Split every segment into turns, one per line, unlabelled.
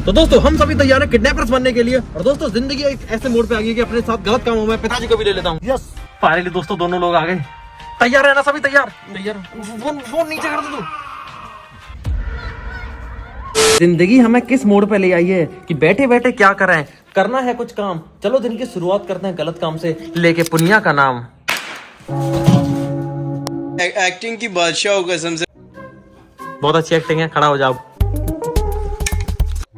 तो दोस्तों हम सभी तैयार हैं किडनैपर्स बनने के लिए। और दोस्तों जिंदगी एक ऐसे मोड़ पे आ गई कि अपने साथ गलत काम हो, मैं पिताजी को भी ले लेता हूँ। यस फाइनली दोस्तों दोनों लोग आ गए। तैयार है ना सभी? तैयार फोन नीचे कर दो। जिंदगी हमें किस मोड़ पे ले आई है कि बैठे बैठे क्या करें, करना है कुछ काम। चलो दिन की शुरुआत करते हैं गलत काम से, लेके पुनिया का नाम।
एक्टिंग की बादशाह हो कसम से।
बहुत अच्छी एक्टिंग है, खड़ा हो जाओ।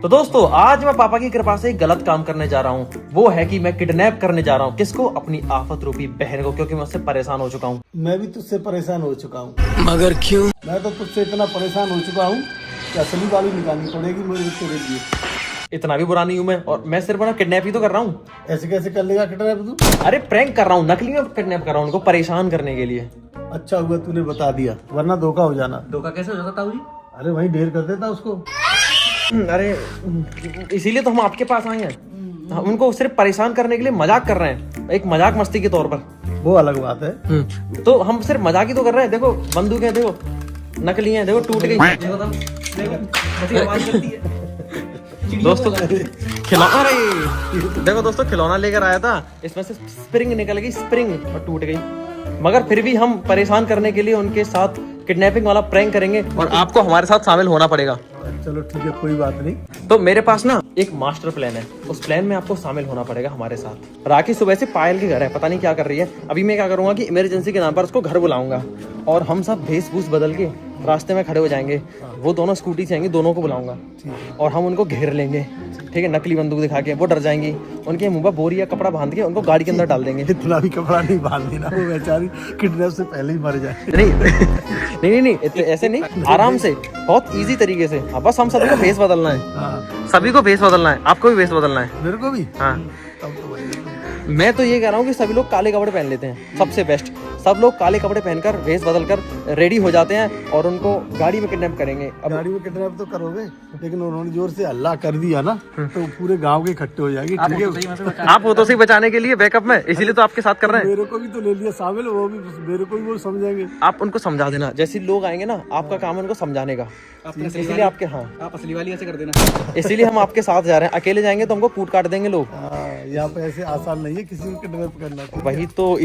तो दोस्तों आज मैं पापा की कृपा से एक गलत काम करने जा रहा हूँ। वो है कि मैं किडनैप करने जा रहा हूँ। किसको? अपनी आफत रूपी बहन को, क्योंकि मैं उससे परेशान हो चुका हूँ।
मैं भी तुझसे परेशान हो चुका हूँ।
मगर क्यों?
मैं तो तुझसे इतना परेशान हो चुका हूँ कि असली वाली निकालनी पड़ेगी मुझे तेरे लिए।
इतना भी बुरा नहीं हूँ मैं, और मैं सिर्फ ना किडनैप ही तो कर रहा हूँ।
ऐसे कैसे कर लेगा किडनैप तू?
अरे प्रैंक कर रहा हूँ, नकली में किडनैप कर रहा हूँ उनको परेशान करने के लिए।
अच्छा हुआ तूने बता दिया, वरना धोखा हो जाना।
धोखा कैसे हो जाता ताऊ जी?
अरे वही ढेर कर देता उसको।
अरे इसीलिए तो हम आपके पास आए हैं। हम उनको सिर्फ परेशान करने के लिए मजाक कर रहे हैं, एक मजाक मस्ती के तौर पर।
वो अलग बात है।
तो हम सिर्फ मजाक ही तो कर रहे हैं। देखो बंदूकें देखो, नकली हैं, देखो टूट गई। दोस्तों खिलौना, अरे देखो दोस्तों खिलौना लेकर आया था, इसमें से स्प्रिंग निकल गई, स्प्रिंग, और टूट गई। मगर फिर भी हम परेशान करने के लिए उनके साथ किडनैपिंग वाला प्रैंक करेंगे, और आपको हमारे साथ शामिल होना पड़ेगा।
चलो ठीक है, कोई बात नहीं।
तो मेरे पास ना एक मास्टर प्लान है, उस प्लान में आपको शामिल होना पड़ेगा हमारे साथ। राखी सुबह से पायल के घर है, पता नहीं क्या कर रही है। अभी मैं क्या करूंगा कि इमरजेंसी के नाम पर उसको घर बुलाऊंगा, और हम सब भेष-भूष बदल के रास्ते में खड़े हो जाएंगे। वो दोनों स्कूटी से आएंगे, दोनों को बुलाऊंगा, और हम उनको घेर लेंगे, ठीक है, नकली बंदूक दिखा के। वो डर जाएंगी, उनके मुंह पर बोरी या कपड़ा बांध के उनको गाड़ी के अंदर डाल देंगे।
इतना भी कपड़ा नहीं बांध देना, वो बेचारी किडनैप से पहले ही मर जाए।
नहीं, ऐसे नहीं, आराम से, बहुत इजी तरीके से। अब बस हम सभी को भेष बदलना है।
हाँ।
सभी को भेष बदलना है, आपको भी भेष बदलना है।
मेरे को भी?
हाँ।
तब तो वही।
मैं तो ये कह रहा हूँ कि सभी लोग काले कपड़े पहन लेते हैं, सबसे बेस्ट। सब लोग काले कपड़े पहनकर भेष बदलकर रेडी हो जाते हैं, और उनको गाड़ी में किडनैप करेंगे। अब
गाड़ी में किडनैप तो करोगे, लेकिन उन्होंने जोर से हल्ला कर दिया ना, तो पूरे गांव के इकट्ठे हो जाएंगे। ठीक है,
आप वो तो सही बचाने के लिए बैकअप में, इसीलिए तो आपके साथ कर रहे हैं।
मेरे को भी तो ले लिया शामिल, वो भी मेरे को भी वो समझेंगे।
आप उनको समझा देना, जैसे लोग आएंगे ना, आपका काम है उनको समझाने का। इसीलिए आपके, हाँ,
आप असली वाली ऐसे कर देना।
इसीलिए हम आपके साथ जा रहे हैं। अकेले जाएंगे तो हमको कूट काट देंगे लोग।
यहाँ पे ऐसे आसान नहीं है किसी को किडनैप करना।
वही तो,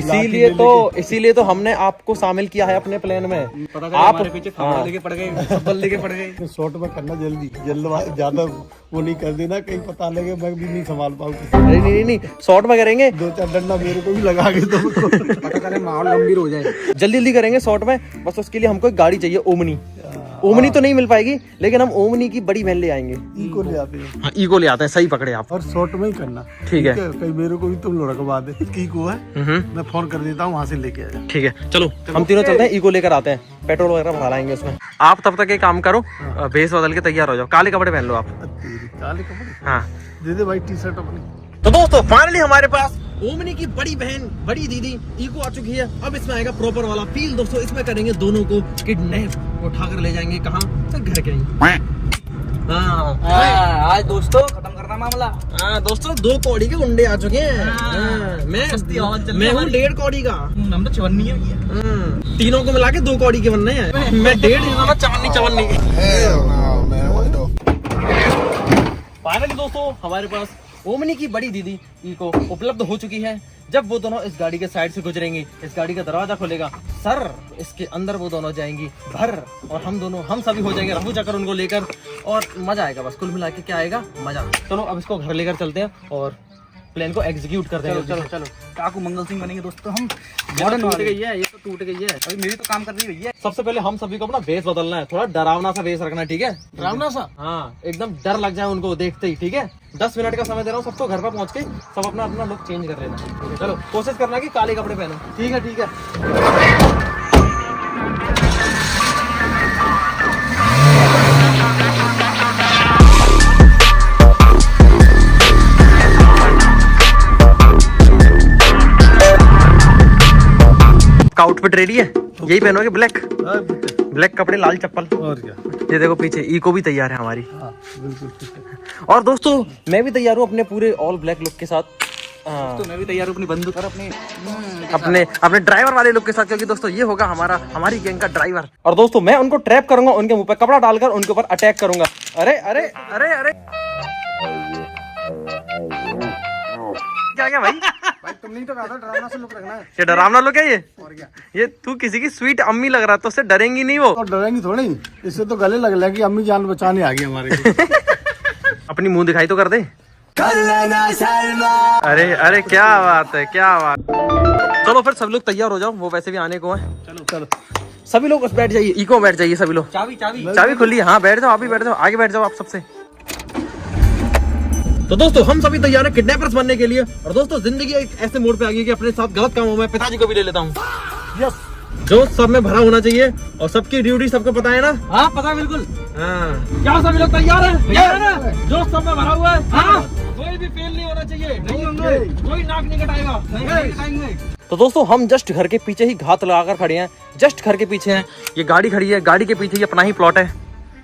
इसीलिए तो हमने आपको शामिल किया है अपने प्लान में।
आप पीछे लेके पड़ गए, सब्बल लेके पड़ गए।
शॉर्ट में करना जल्दी, ज्यादा वो नहीं कर देना, कहीं पता लगे मैं भी नहीं संभाल पाऊँ।
नहीं, शॉर्ट में करेंगे।
2-4 डंडा मेरे को भी लगा के तो
पता चले माहौल गंभीर हो जाए।
जल्दी करेंगे शॉर्ट में। बस उसके लिए हमको एक गाड़ी चाहिए, ओमनी। ओमनी तो नहीं मिल पाएगी, लेकिन हम ओमनी की बड़ी वैन ले आएंगे।
इको ले आते हैं।
हाँ, इको ले आते हैं, सही पकड़े आप।
और शॉर्ट में ही करना,
ठीक है।
कहीं मेरे को भी तुम लोग रखवा दे। इको है, मैं फोन कर देता हूँ, वहाँ से लेके आया।
ठीक है, चलो हम तीनों चलते हैं, इको लेकर आते हैं, पेट्रोल वगैरह भरा लाएंगे उसमें। आप तब तक एक काम करो, भेष बदल के तैयार हो जाओ, काले कपड़े पहन लो आप।
काले कपड़े?
हाँ
दे दे भाई टी-शर्ट अपनी।
तो दोस्तों फाइनली हमारे पास ओमनी की बड़ी बहन, बड़ी दीदी इको आ चुकी है। अब इसमें आएगा प्रॉपर वाला फील दोस्तों। इसमें करेंगे दोनों को किडनैप, उठाकर ले जाएंगे कहाँ? तो घर के ही। हाँ
आज दोस्तों खत्म करना मामला।
हाँ दोस्तों, 2 कौड़ी के गुंडे आ चुके हैं। मैं हूँ 1.5 कौड़ी का।
हम तो चवन्नी है भैया।
तीनों को मिला के 2 कौड़ी के बनने हैं। मैं 1.5 चवन्नी। फाइनली दोस्तों हमारे पास ओमनी की बड़ी दीदी इको उपलब्ध हो चुकी है। जब वो दोनों इस गाड़ी के साइड से गुजरेंगी, इस गाड़ी का दरवाजा खोलेगा, सर इसके अंदर वो दोनों जाएंगी भर, और हम सभी हो जाएंगे रफू चक्कर उनको लेकर, और मजा आएगा। बस कुल मिला के क्या आएगा? मजा। चलो अब इसको घर लेकर चलते हैं और प्लान को एग्जीक्यूट करते हैं।
चलो काकू मंगल सिंह बनेंगे दोस्तों हम।
मॉडर्न टूट गई है, ये तो टूट गई है।
अभी मेरी तो काम कर रही है भैया।
सबसे पहले हम सभी को अपना भेष बदलना है, थोड़ा डरावना सा भेष रखना है, ठीक है?
डरावना सा?
हाँ, एकदम डर लग जाए उनको देखते ही, ठीक है? 10 मिनट का समय दे रहा हूँ सबको, घर पर पहुंच के सब अपना अपना लुक चेंज कर लेना, ठीक है? चलो कोशिश करना कि काले कपड़े पहनो। ठीक है। आउटफिट रेडी है, यही पहनोगे? ब्लैक कपड़े, लाल चप्पल,
और क्या?
ये देखो पीछे इको भी तैयार है हमारी।
बिल्कुल ठीक है।
और दोस्तों मैं भी तैयार हूँ अपने पूरे ऑल ब्लैक लुक के साथ।
तो मैं भी तैयार हूँ अपनी बंदूक और
अपने ड्राइवर वाले लुक के साथ, क्योंकि दोस्तों ये होगा हमारी गैंग का ड्राइवर। और दोस्तों मैं उनको ट्रैप करूंगा, उनके मुंह पे कपड़ा डालकर उनके ऊपर अटैक करूंगा। अरे अरे अरे अरे क्या भाई?
भाई तुम नहीं तो कहा था डरावना सा लुक रखना है।
ये डरावना लोग है ये?
और क्या?
ये तू किसी की स्वीट अम्मी लग रहा है, तो उससे डरेंगी नहीं वो।
और डरेंगी थोड़ी, इससे तो गले लग लगी अम्मी जान बचाने आ गई हमारे को।
अपनी मुंह दिखाई तो कर दे। अरे अरे क्या बात है, क्या बात। चलो फिर सब लोग तैयार हो जाओ, वो वैसे भी आने को है।
चलो चलो
सभी लोग बस बैठ जाइए, इको बैठ जाइए सभी लोग।
चाबी चाबी
चाबी खुली है, हाँ बैठ जाओ, आप भी बैठ जाओ, आगे बैठ जाओ आप सबसे। तो दोस्तों हम सभी तैयार हैं किडनैपर्स बनने के लिए। और दोस्तों जिंदगी एक ऐसे मोड़ पे आ गई कि अपने साथ गलत काम हो, मैं पिताजी को भी ले लेता हूँ।
यस,
जो सब में भरा होना चाहिए और सबकी ड्यूटी सबको पता है ना।
हाँ पता है बिल्कुल।
हाँ क्या सभी लोग तैयार हैं?
तैयार है ना?
जो सब में भरा हुआ है,
हाँ।
कोई भी फेल नहीं होना चाहिए।
नहीं होंगे,
कोई नाक नहीं कटाएगा।
नहीं कटाएंगे।
तो दोस्तों हम जस्ट घर के पीछे ही घात लगाकर खड़े हैं, जस्ट घर के पीछे हैं। ये गाड़ी खड़ी है, गाड़ी के पीछे ही अपना ही प्लॉट है,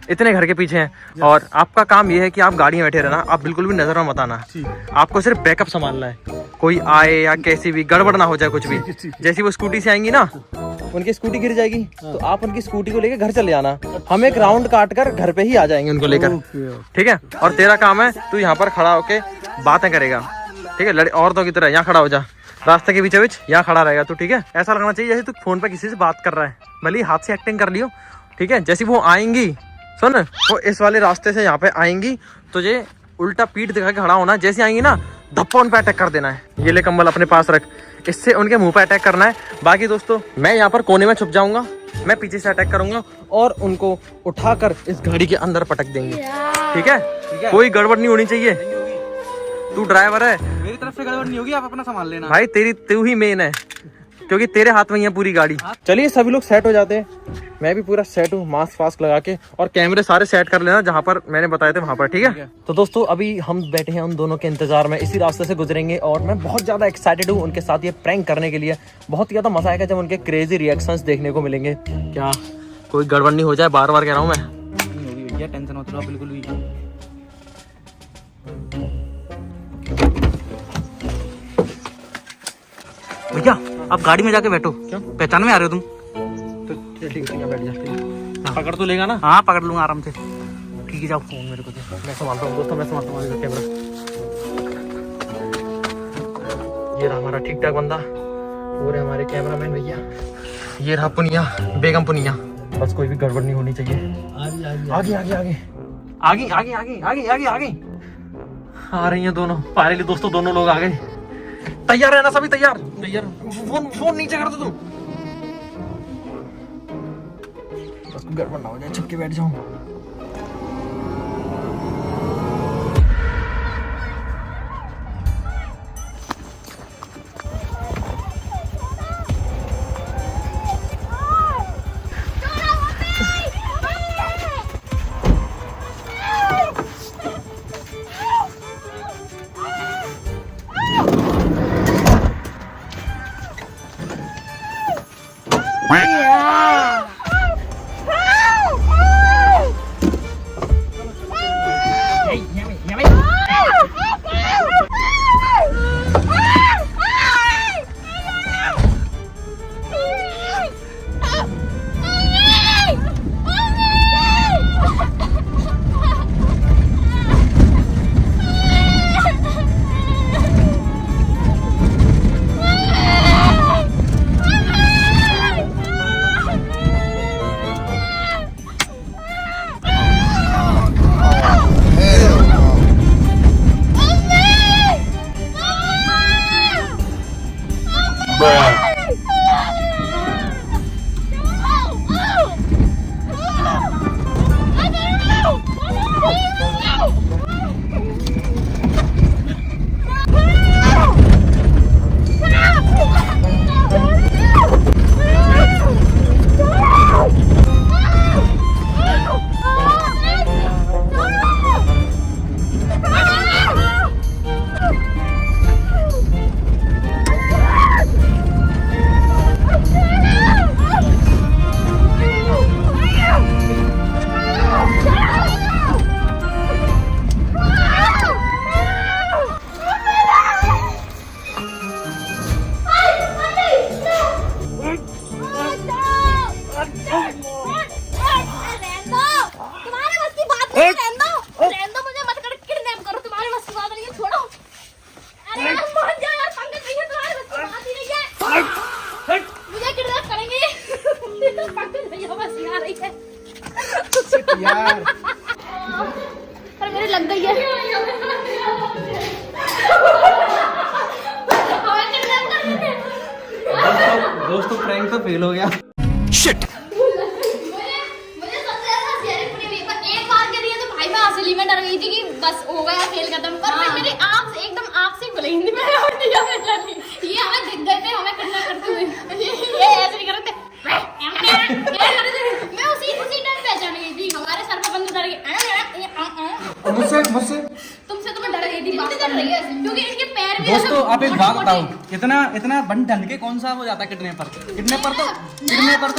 इतने घर के पीछे हैं। और आपका काम ये है कि आप गाड़ी में बैठे रहना, आप बिल्कुल भी नजर में मत आना। आपको सिर्फ बैकअप संभालना है, कोई आए या कैसी भी गड़बड़ ना हो जाए कुछ भी। जैसी वो स्कूटी से आएंगी ना, उनकी स्कूटी गिर जाएगी तो आप उनकी स्कूटी को लेकर घर चले जाना। हम एक राउंड काट कर घर पे ही आ जाएंगे उनको लेकर, ठीक है। और तेरा काम है तू यहाँ पर खड़ा होके बातें करेगा, ठीक है। औरतों की तरह यहाँ खड़ा हो जा, रास्ते के बीचों बीच यहाँ खड़ा रहेगा तू, ठीक है। ऐसा लगना चाहिए जैसे तू फोन पे किसी से बात कर रहा है, भले ही हाथ से एक्टिंग कर लियो, ठीक है। जैसी वो आएंगी, सुन, वो इस वाले रास्ते से यहाँ पे आएंगी, तुझे उल्टा पीठ दिखा के खड़ा होना। जैसे आएंगी ना, धप्पा उन पे अटैक कर देना है। ये ले कंबल अपने पास रख, इससे उनके मुंह पे अटैक करना है। बाकी दोस्तों मैं यहाँ पर कोने में छुप जाऊंगा, मैं पीछे से अटैक करूंगा और उनको उठाकर इस गाड़ी के अंदर पटक देंगे, ठीक है। कोई गड़बड़ नहीं होनी चाहिए। तू ड्राइवर है,
मेरी तरफ से गड़बड़ नहीं होगी, आप अपना संभाल लेना।
भाई तू ही मेन है, क्योंकि तेरे हाथ में ही है पूरी गाड़ी। चलिए सभी लोग सेट हो जाते हैं, मैं भी पूरा सेट हूँ मास्क वास्क लगा के, और कैमरे सारे सेट कर लेना जहाँ पर मैंने बताए थे वहाँ पर, ठीक है। तो दोस्तों अभी हम बैठे हैं उन दोनों के इंतजार में, इसी रास्ते से गुजरेंगे और मैं बहुत ज्यादा एक्साइटेड हूँ उनके साथ ये प्रैंक करने के लिए। बहुत ज्यादा मजा आएगा जब उनके क्रेजी रिएक्शंस देखने को मिलेंगे। क्या कोई गड़बड़ नहीं हो जाए, बार बार कह रहा हूँ मैं।
नहीं होगी भैया, टेंशन मत लो बिल्कुल भी। भैया आप गाड़ी में जाके बैठो।
क्यों?
पहचान में आ रहे हो तुम?
तो ठीक है, बैठ जा, पकड़ तो लेगा ना?
हाँ पकड़ लूंगा आराम से। ठीक है जाओ।
फोन मेरे को दे, मैं संभालता हूँ दोस्तों, मैं संभालता हूँ कैमरा। ये रहा हमारा ठीक ठाक बंदा, वो रहे हमारे कैमरामैन भैया, ये रहा पुनिया, बेगम पुनिया। बस कोई भी गड़बड़ नहीं होनी चाहिए। आगे आगे आगे आगे आगे आगे आगे आगे आगे आगे आ रही हैं दोनों। फाइनली दोस्तों दोनों लोग आ गए। तैयार है ना सभी? तैयार तैयार। फोन नीचे कर दो तुम, बस गड़बड़ ना हो जाए, छुप के बैठ जाऊं। फेल हो गया।
मुझे सबसे ज्यादा शेयरिंग पूरी हुई, पर एक बार के लिए तो भाई मैं असली में डर गई थी कि बस हो गया, खेल खत्म। पर फिर मेरी आंख से एकदम आंख से खुली हिंदी में और दिया में चली। ये हमें दिख गए थे, हमें कितना करते हुए ये ऐसे नहीं करते। मैं उसी टाइम पहचान गई थी, हमारे सर पर बंदूक डर गई।
मुझसे
तुमसे तो मैं डर गई थी, बात कर रही है क्योंकि इनके पैर भी
दोस्तों
ऐसे
आप एक बात
मोटे-मोटे।
बताओ, इतना बन ढंग के कौन सा हो जाता है किडनैपर तो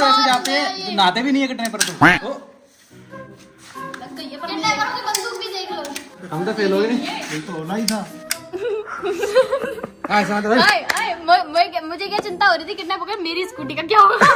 ऐसे जाते हैं, नहाते भी नहीं है किडनैपर तो।
लग गई है, पर किडनैपरों की बंदूक भी देख लो।
हम तो फेल हो गए।
ये तो होना ही था।
हाँ समझ रहे हो?
मुझे क्या चिंता हो रही थी किडनैप हो गया, मेरी स्कूटी का क्या होगा।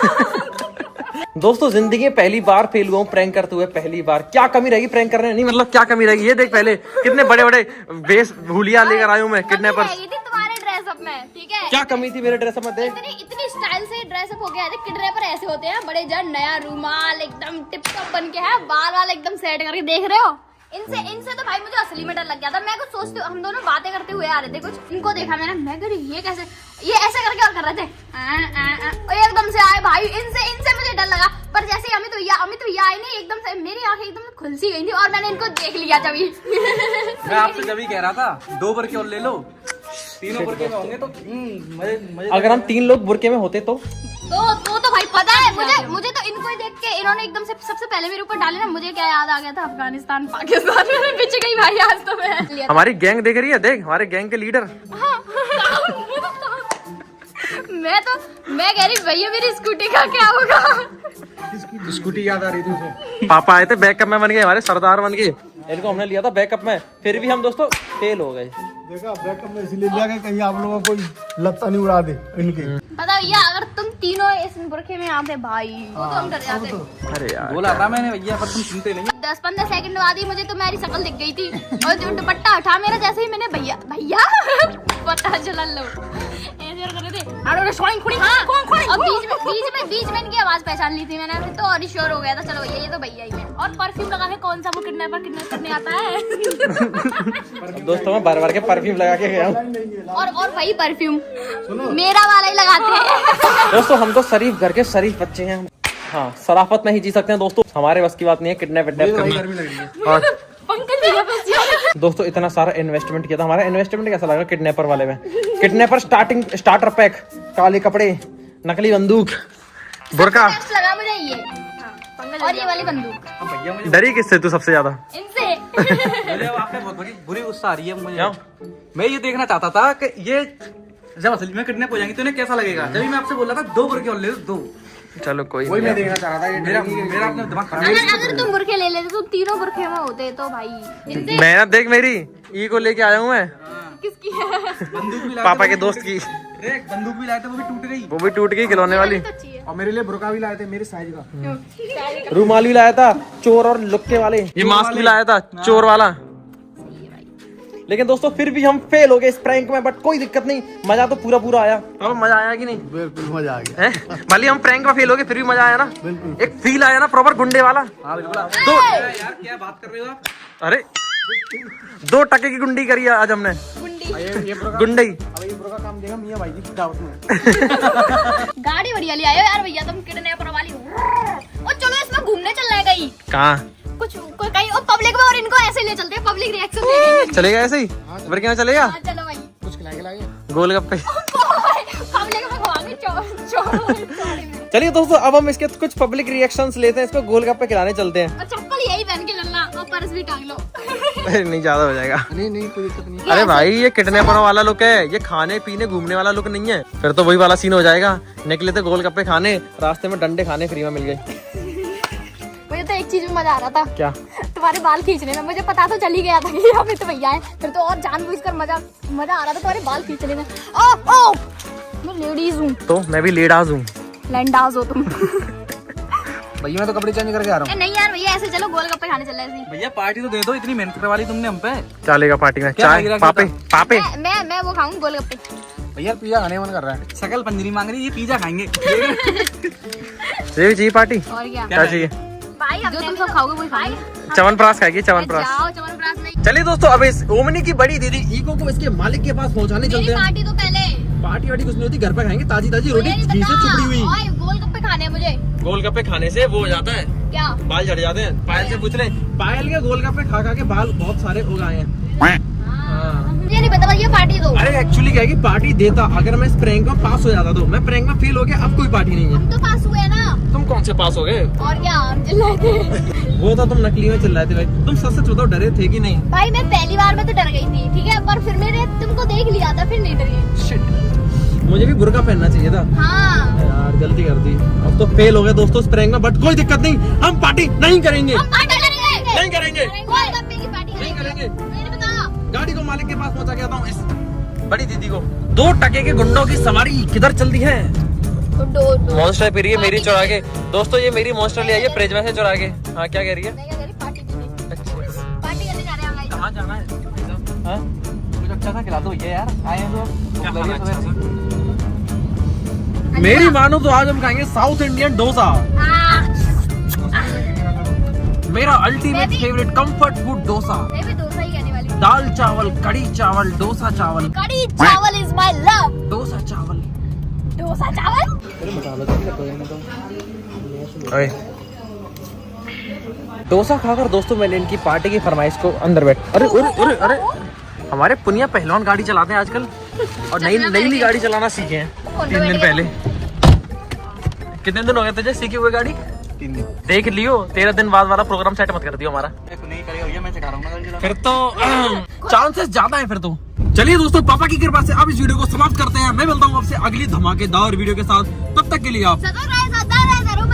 दोस्तों जिंदगी में पहली बार फेल हुआ हूँ प्रैंक करते हुए, पहली बार। क्या कमी रहेगी प्रैंक करने में? नहीं मतलब क्या कमी रहेगी, ये देख पहले कितने बड़े बड़े बेस भूलिया लेकर आया हूँ मैं किडनैपर।
थी तुम्हारे ड्रेसअप में, ठीक है।
क्या कमी थी मेरे ड्रेसअप में? देख
इतनी स्टाइल से ड्रेसअप हो गया है। किडनैपर ऐसे होते हैं, बड़े जन नया रूमाल एकदम टिप टॉप बन के है, बाल वाल एकदम सेट करके, देख रहे हो। इनसे तो भाई मुझे असली में डर लग गया था। मैं कुछ सोचते, हम दोनों बातें करते हुए आ रहे थे, कुछ इनको देखा मैंने, मैं कह रही ये कैसे, ये ऐसे करके और कर रहे थे, एकदम से आए भाई। इनसे मुझे डर लगा। पर जैसे अमित भैया आए नहीं, एकदम से मेरी आंखें एकदम खुल सी गई थी और मैंने इनको देख लिया जब ही।
मैं आपसे जब ही कह रहा था 2 बरके और ले लो, 3 बरके में होंगे तो मजे।
अगर हम 3 लोग बुरके में होते तो
भाई पता है मुझे तो इनको ही देख के इन्होंने एकदम से सबसे पहले मेरे ऊपर डाले ना, मुझे क्या याद आ गया था, अफगानिस्तान पाकिस्तान में पिछ गई भाई आज तो मैं।
हमारी गैंग देख रही है, देख हमारे गैंग के लीडर।
मैं कह रही भैया मेरी स्कूटी का क्या होगा।
स्कूटी याद आ रही थी उसे।
पापा आए थे बैकअप में, बन गए हमारे सरदार बन गए। इनको हमने लिया था बैकअप में, फिर भी हम दोस्तों फेल हो गए।
देखा बैकअप में इसलिए लिया कि कहीं आप लोगों को कोई लत्ता नहीं उड़ा दे इनके।
पता भैया अगर तुम तीनों इस बुरखे में आते भाई तो हम डर जाते।
अरे यार
बोला था मैंने भैया, पर तुम सुनते नहीं।
10-15 सेकंड बाद ही मुझे तो मेरी शक्ल दिख गई थी और जो दुपट्टा उठा मेरा, जैसे ही मैंने भैया पता चला लो ऐसे कर रहे थे। और बीच में इनकी आवाज पहचान ली थी मैंने, तो और ही श्योर हो गया था चलो भैया ये तो भैया ही है। और परफ्यूम लगा के कौन सा वो किडनैपर करने आता है।
दोस्तों मैं बार बार के परफ्यूम लगा के गया हूँ।
और वही परफ्यूम मेरा वाला ही लगाते हैं।
दोस्तों हम तो शरीफ घर के शरीफ बच्चे हैं। हाँ शराफत में ही जी सकते हैं दोस्तों, हमारे बस की बात नहीं है किडनैप करना। और दोस्तों इतना सारा इन्वेस्टमेंट किया था, हमारा इन्वेस्टमेंट कैसा लगा किडनैपर वाले में? किडनैपर स्टार्टर पैक, काले कपड़े, नकली बंदूक, बुरका।
लगा मुझे ये और ये वाली बंदूक।
भैया मुझे
डरी किससे तू सबसे ज्यादा?
इनसे।
मुझे आपने बहुत बड़ी बुरी गुस्सा आ रही है मुझे। मैं ये देखना चाहता था कि ये जब असली में किडनैप हो जाएंगे तो इन्हें कैसा लगेगा। जब मैं आपसे बोल रहा था 2 बरके और ले लो, 2।
चलो कोई
वही मैं देखना चाह रहा था। मेरा अपने दिमाग खराब।
अगर तुम बुरखे ले लेते तो तीनों बुरखे में होते तो भाई। इनसे
मेहनत देख मेरी ई को लेके आया हूँ मैं,
किसकी है?
बंदूक भी
पापा के दोस्त की।
बंदूक भी लाए थे, वो भी टूट गई।
वो भी टूट गई खिलौने वाली।
तो अच्छी है।
और मेरे लिए बुरका भी लाए थे मेरे साइज का।
रूमाल भी लाया था चोर और लुक्के वाले, ये मास्क भी लाया था चोर वाला। लेकिन दोस्तों फिर भी हम फेल हो गए इस प्रैंक में, बट कोई दिक्कत नहीं, मजा तो पूरा आया। अब मजा आया कि नहीं?
बिल्कुल मजा आ गया।
हैं? भले हम प्रैंक में फेल हो गए फिर भी मजा आया ना।
बिल्कुल।
एक फील आया ना प्रॉपर गुंडे वाला।
हाँ बिल्कुल।
दो
यार क्या बात कर रहे हो आप?
अरे 2 टके की गुंडी करी आज हमने, गुंडई।
अब ये बुरका काम देगा मियां भाई की दावत में।
गाड़ी बढ़िया ले आयो यार भैया तुम किडनैपर वाली। और चलो इसमें घूमने चलना है कहीं,
कहाँ
कुछ कहीं और पब्लिक में, और इनको ऐसे ले चलते हैं, पब्लिक रिएक्शन देंगे।
चलेगा ऐसे ही? बरके में चलेगा?
हाँ, चलो भाई
कुछ खिलाएंगे।
गोलगप्पे।
पब्लिक में खवाएंगे चोर।
चलिए दोस्तों अब हम इसके कुछ पब्लिक रिएक्शंस लेते हैं, इसको गोलगप्पे खिलाने चलते हैं।
और चप्पल यही पहन के चलना और पर्स भी टांग लो।
अरे नहीं ज्यादा हो जाएगा।
नहीं कोई दिक्कत नहीं।
अरे भाई ये किडनैपर वाला लुक है, ये खाने पीने घूमने वाला लुक नहीं है। फिर तो वही वाला सीन हो जाएगा, निकले थे गोलगप्पे खाने, रास्ते में डंडे खाने फ्री में मिल गए।
मुझे तो एक चीज में मजा आ रहा था,
क्या?
तुम्हारे बाल खींचने में। मुझे पता तो चल ही गया था कि अमित भैया है, फिर तो और जानबूझकर मजा आ रहा था तुम्हारे बाल खींचने में। ओ मैं लेडीज हूँ
तो मैं भी लेडाज हूँ।
लैंडाज हो तुम।
भैया मैं तो कपड़े चेंज करके आ रहा हूँ।
नहीं यार भैया ऐसे चलो, गोलगप्पे खाने चल रहे हैं।
भैया पार्टी तो दे दो, इतनी मेहनत करवा ली तुमने हम पे।
चलेगा पार्टी में
क्या
चाय
गिरा
पापे
था?
पापे।
मैं वो खाऊंगी गोलगप्पे।
भैया पिज्जा खाने मन कर रहा है। शकल पंजरी मांग रही है, ये पिज्जा खाएंगे।
ये भी चाहिए पार्टी?
और क्या
क्या चाहिए?
भाई जो तुम सब खाओगे वही खाएंगे।
च्यवनप्राश खाएगी च्यवनप्राश।
जाओ च्यवनप्राश नहीं।
चलिए दोस्तों अब इस ओमनी की बड़ी दीदी ईको को इसके मालिक के पास पहुंचाने चलते
मेरी
हैं।
पार्टी तो पहले।
पार्टी वार्टी कुछ नहीं होती, घर पे खाएंगे ताजी ताजी रोटी
मुझे नहीं
घी से
पता।
चुपड़ी हुई।
ओए, गोलगप्पे खाने हैं मुझे।
गोलगप्पे खाने से वो हो जाता है,
क्या?
बाल झड़ जाते हैं। पायल से पूछ ले, पायल के गोलगप्पे खा खा के बाल बहुत सारे उग आए हैं। हाँ।
मुझे नहीं पता, ये पार्टी दो।
अरे एक्चुअली क्या है कि पार्टी देता, अगर मैं इस प्रैंक में पास हो जाता तो मैं प्रैंक में फेल हो गया, अब कोई पार्टी नहीं है।
हम तो पास हुए ना।
तुम कौन से पास हो गए?
और क्या, हम चिल्लाए थे।
वो था तुम नकली में चिल्लाए थे भाई। तुम सच सच बताओ, डरे थे कि नहीं?
भाई मैं पहली बार में तो डर गई थी, ठीक है, पर फिर मैंने तुमको देख लिया था, फिर नहीं डरी।
शिट, मुझे भी बुर्का पहनना चाहिए था
हाँ,
यार, गलती कर दी। अब तो फेल हो गए दोस्तों इस प्रैंक में, बट कोई दिक्कत नहीं, हम पार्टी नहीं करेंगे।
हम पार्टी करेंगे।
नहीं करेंगे।
गोलगप्पे की पार्टी
नहीं करेंगे।
मैंने बताया।
गाड़ी को मालिक के पास पहुंचा के आता हूँ, इस बड़ी दीदी को। 2 टके के गुंडों की सवारी किधर चल दी है? मॉन्स्टर पी रही है मेरी चुरा के। दोस्तों ये मेरी मॉन्स्टर ले आई है फ्रिज में से चुरा के। हाँ क्या कह रही है?
मैं क्या कह रही, पार्टी करनी।
अच्छा,
पार्टी करने जा रहे हैं
कहाँ जाना है? हाँ?
कुछ अच्छा सा खिला दो ये यार, आए हैं तो
क्या
भूख लगी है
खाना
सुबह से।
मेरी मानो तो आज हम खाएंगे साउथ इंडियन डोसा। मेरा अल्टीमेट
मैं भी-
फेवरेट कंफर्ट फूड डोसा।
मैं भी डोसा ही कहने वाली हूँ।
दाल चावल, कड़ी चावल, डोसा चावल,
कड़ी चावल इज माय लव।
डोसा चावल।
डोसा चावल।
अरे डोसा खाकर दोस्तों मैंने इनकी पार्टी की फरमाइश को अंदर बैठ। अरे अरे अरे अरे, हमारे पुनिया पहलवान गाड़ी चलाते हैं आजकल, और नई गाड़ी चलाना सीखे हैं 3 दिन पहले। कितने दिन हो गए तुझे सीखे हुए गाड़ी?
3 दिन।
देख लियो, 13 दिन बाद वाला प्रोग्राम सेट मत कर दियो हमारा।
नहीं करेगा भैया, मैं सिखा रहा हूँ ना गाड़ी चलाना।
फिर तो चांसेस ज्यादा है फिर तो। चलिए दोस्तों, पापा की कृपा से अब इस वीडियो को समाप्त करते हैं। मैं मिलता हूँ आपसे अगली धमाकेदार वीडियो के साथ, तब तक के लिए आप
सदा रहे, जरूर